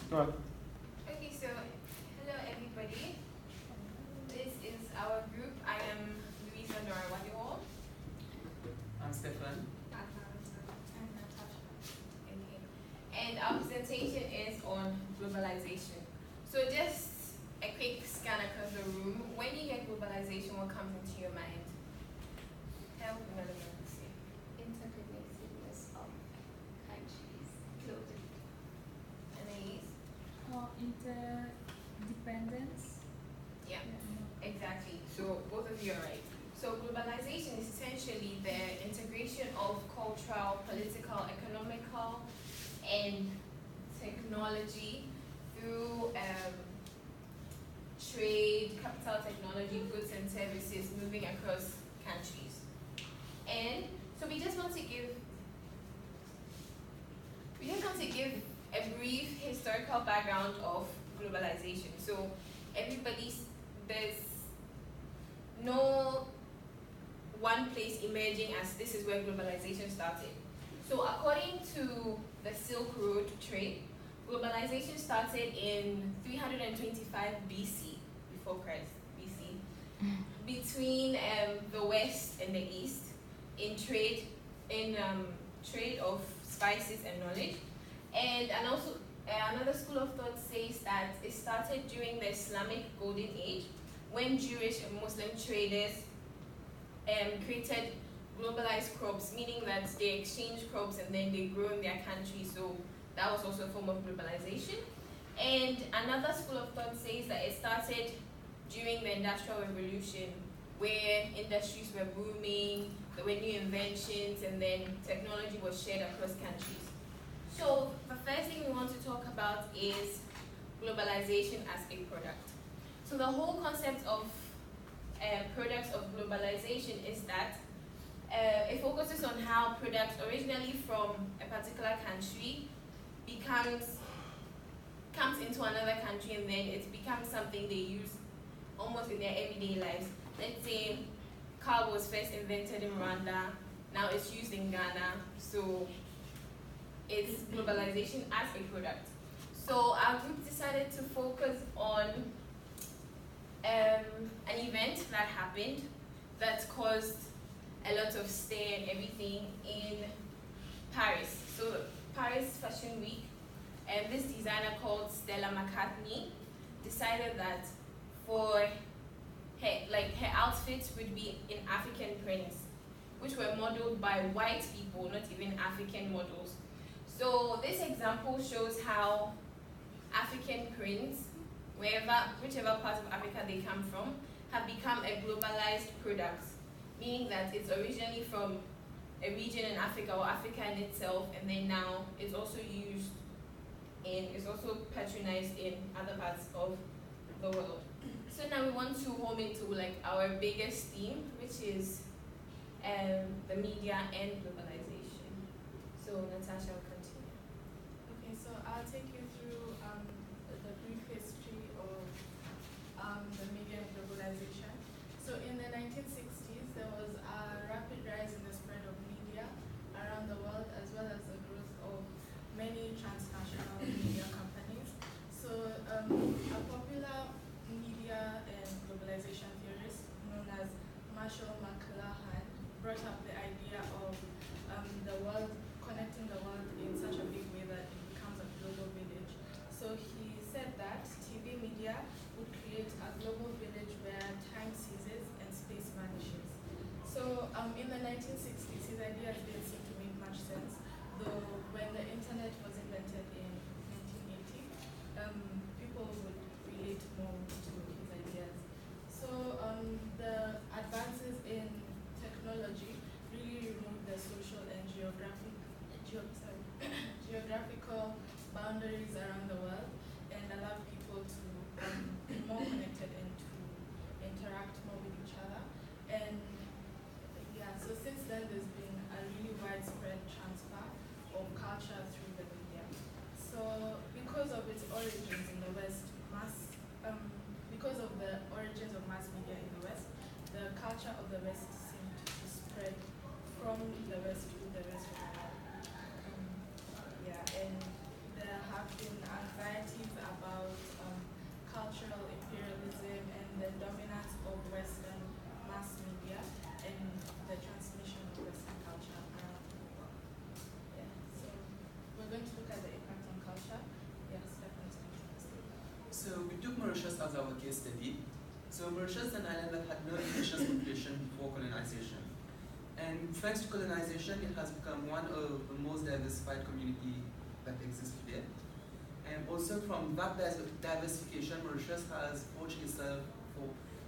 Go on. Okay, so hello everybody. This is our group. I am Louisa Norawadiwal. I'm Stefan. And Natasha. Okay. And our presentation is on globalization. So just a quick scan across the room. When you hear globalization, what comes into your mind? Help me see. Interconnectedness of countries globally. Anais? Interdependence. Yeah, exactly. So both of you are right. So globalization is essentially the integration of cultural, political, economical, and technology through trade, capital technology, goods and services moving across countries. And so we just want to give a brief historical background of globalization. So there's no one place emerging as this is where globalization started. So according to the Silk Road trade, globalization started in 325 BC, before Christ, BC, between the West and the East in trade of spices and knowledge. And also another school of thought says that it started during the Islamic Golden Age when Jewish and Muslim traders created globalized crops, meaning that they exchange crops and then they grow in their country. So that was also a form of globalization. And another school of thought says that it started during the Industrial Revolution, where industries were booming, there were new inventions, and then technology was shared across countries. So the first thing we want to talk about is globalization as a product. So the whole concept of products of globalization is that it focuses on how products originally from a particular country comes into another country, and then it becomes something they use almost in their everyday lives. Let's say car was first invented in Rwanda, now it's used in Ghana, so it's globalization as a product. So our group decided to focus on an event that happened that caused a lot of stir and everything in Paris. So Paris Fashion Week, and this designer called Stella McCartney decided that for her outfits would be in African prints, which were modeled by white people, not even African models. So this example shows how African prints, whichever part of Africa they come from, have become a globalized product, meaning that it's originally from a region in Africa or Africa in itself, and then now it's also patronized in other parts of the world. So now we want to home into like our biggest theme, which is the media and globalization. So Natasha will continue. Okay, so I'll take you through the brief history of the media and globalization. So in the 1960s, there was a rapid rise in the spread of media around the world, as well as the growth of many transnational media companies. So a popular media and globalization theorist known as Marshall McLuhan brought up the idea of the world connecting the world in such a big way that it becomes a global village. So he said that TV media would create a global village where time ceases and space vanishes. So in the 1960s, his ideas didn't seem to make much sense, though when the internet was invented in 1980, people would relate more to his ideas. So the advances in technology really removed the social and geographical boundaries around the world and allowed people to be more connected and to interact more with each other. And yeah, so since then there's been a really widespread transfer of culture through the media. So because of its origins in the West, because of the origins of mass media in the West, the culture of the West seemed to spread from the West to the rest of the world. And there have been anxiety Mauritius as our case study. So Mauritius is an island that had no indigenous population before colonization. And thanks to colonization, it has become one of the most diversified communities that exists today. And also from that diversification, Mauritius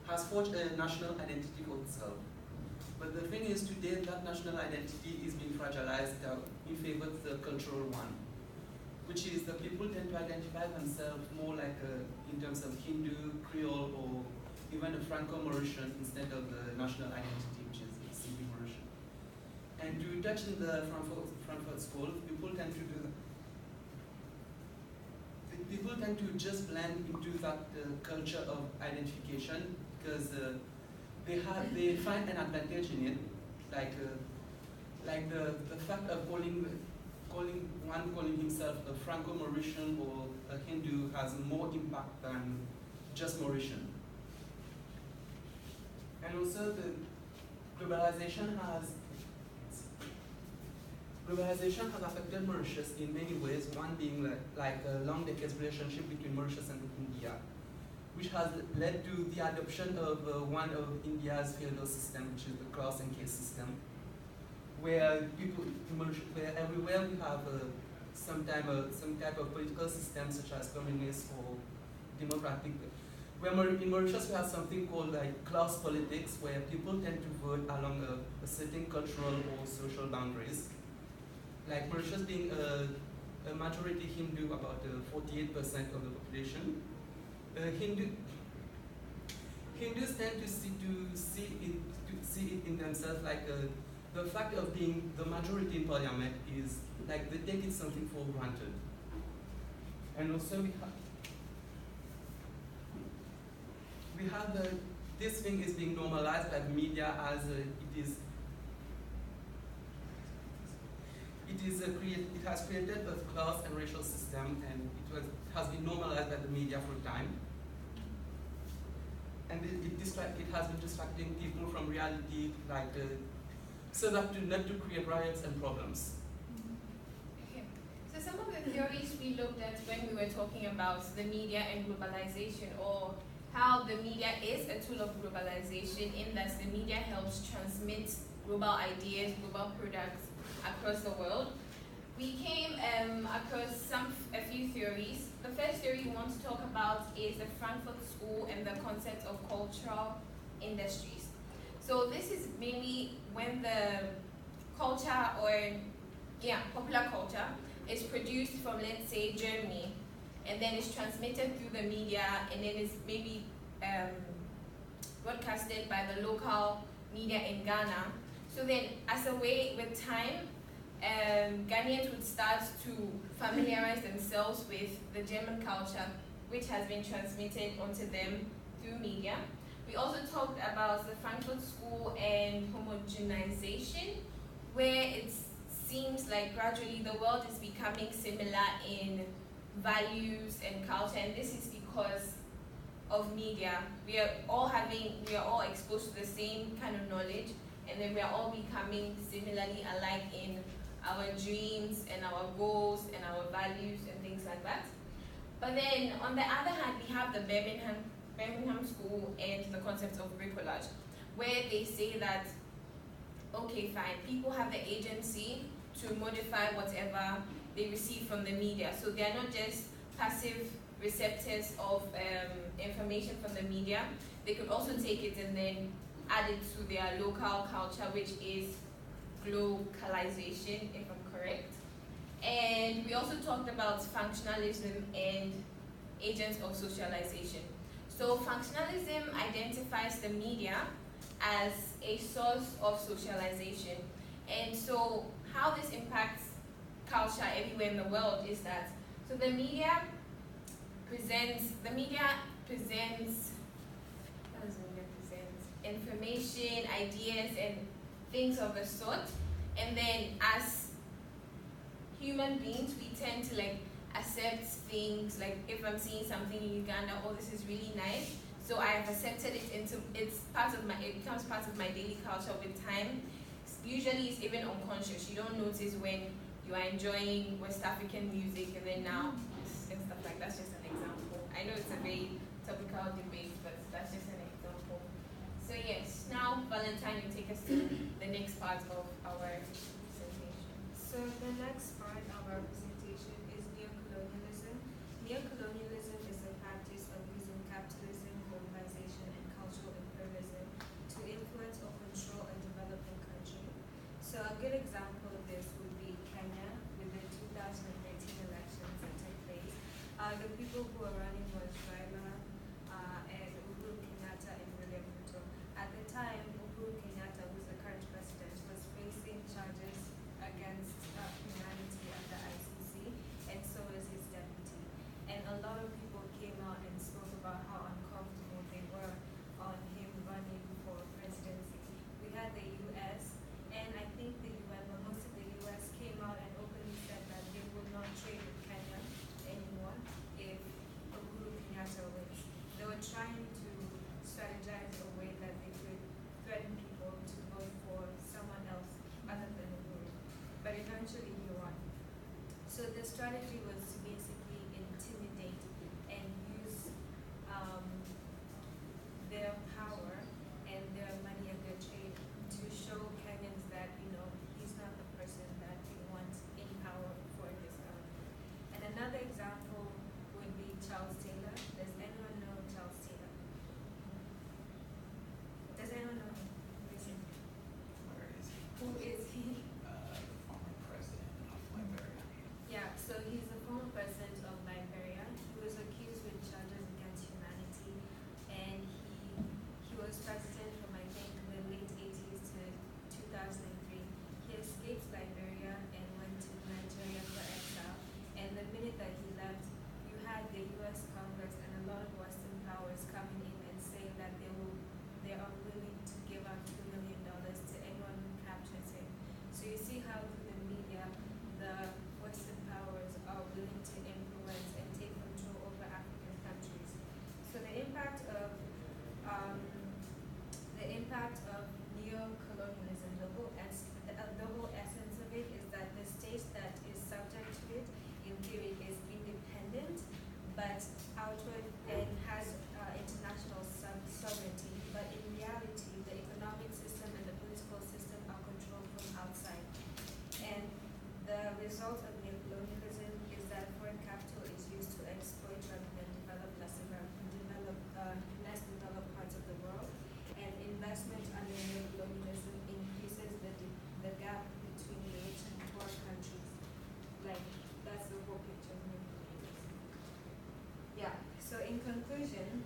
has forged a national identity for itself. But the thing is, today that national identity is being fragilized in favor of the cultural one, which is the people tend to identify themselves more like in terms of Hindu, Creole, or even a Franco-Mauritian instead of the national identity, which is simply Mauritian. And to touch in the Frankfurt School, people tend to do that. People tend to just blend into that culture of identification because they find an advantage in it, like the fact of calling himself a Franco-Mauritian or a Hindu has more impact than just Mauritian. And also the globalization has affected Mauritius in many ways, one being like a long decades relationship between Mauritius and India, which has led to the adoption of one of India's feudal system, which is the cross and case system, where everywhere we have some type of political system such as communist or democratic. Where in Mauritius we have something called like class politics, where people tend to vote along a certain cultural or social boundaries. Like Mauritius being a majority Hindu, about 48% of the population. Hindus tend to see it in themselves like the fact of being the majority in parliament is like they take it something for granted. And also we have this thing is being normalized by the media as it has created a class and racial system, and it has been normalized by the media for a time. And it has been distracting people from reality, like so that not to create riots and problems. Okay. So some of the theories we looked at when we were talking about the media and globalization, or how the media is a tool of globalization, in that the media helps transmit global ideas, global products across the world. We came across a few theories. The first theory we want to talk about is the Frankfurt School and the concept of cultural industries. So this is mainly when the culture popular culture is produced from, let's say, Germany, and then it's transmitted through the media, and then it's maybe broadcasted by the local media in Ghana. So then, as a way, with time, Ghanaians would start to familiarize themselves with the German culture, which has been transmitted onto them through media. We also talked about the Frankfurt School and homogenization, where it seems like gradually the world is becoming similar in values and culture, and this is because of media. We are all exposed to the same kind of knowledge, and then we are all becoming similarly alike in our dreams and our goals and our values and things like that. But then on the other hand, we have the Birmingham School and the concept of bricolage, where they say that, okay, fine, people have the agency to modify whatever they receive from the media. So they are not just passive receptors of information from the media. They could also take it and then add it to their local culture, which is globalization, if I'm correct. And we also talked about functionalism and agents of socialization. So functionalism identifies the media as a source of socialization. And so how this impacts culture everywhere in the world is that, so the media presents information, ideas, and things of the sort. And then as human beings, we tend to accept things, like if I'm seeing something in Uganda, oh, this is really nice, so I have accepted it it becomes part of my daily culture with time. Usually it's even unconscious. You don't notice when you are enjoying West African music and then now and stuff like that. That's just an example. I know it's a very topical debate, but that's just an example. So yes, now Valentine will take us to the next part of our presentation. So the next part of our presentation is neocolonialism. Neocolonialism is the practice of using capitalism, globalization, and cultural imperialism to influence or control a developing country. So a good example of this would be Kenya with the 2013 elections that took place. The people who were running was Raila and Uhuru Kenyatta and William Ruto. At the time, Uhuru Kenyatta, who's the current president, was facing charges against humanity at the ICC, and so is his deputy. And a lot of people came out and spoke about how uncomfortable they were on him running for presidency. We had the US, and I think the UN, but most of the US came out and openly said that they would not trade with Kenya anymore if Uhuru Kenyatta wins. They were trying to strategize a way that they could threaten people to vote for someone else other than Uhuru. But eventually he won. So the strategy was to basically intimidate and use their power and their money and their trade to show Kenyans that, he's not the person that they want in power for this government. And another example would be Charles Taylor. Does anyone know Charles Taylor? Does anyone know him? Where is he? Who is he? The former president of Liberia. Yeah, so he's the former president of Liberia. He was accused with charges against humanity, and he was president from, I think, the late 80s to 2003. He escaped Liberia and went to Nigeria for exile. And the minute that he left, you had the U.S. Congress and a lot of Western powers coming in and saying that they are willing to give out $2 million to anyone who captures him. So you see how through the media, the Western powers are willing to influence and take control over African countries. So the impact of neo-colonialism, the whole essence of it is that the state that is subject to it, in theory, is independent, but outward and has international sovereignty. But in reality, the economic system and the political system are controlled from outside. And the result of neocolonialism is that foreign capital is used to exploit rather than develop less developed parts of the world. And investment under neocolonialism increases the gap between the rich and poor countries. Like, that's the whole picture of neocolonialism. Yeah, so in conclusion,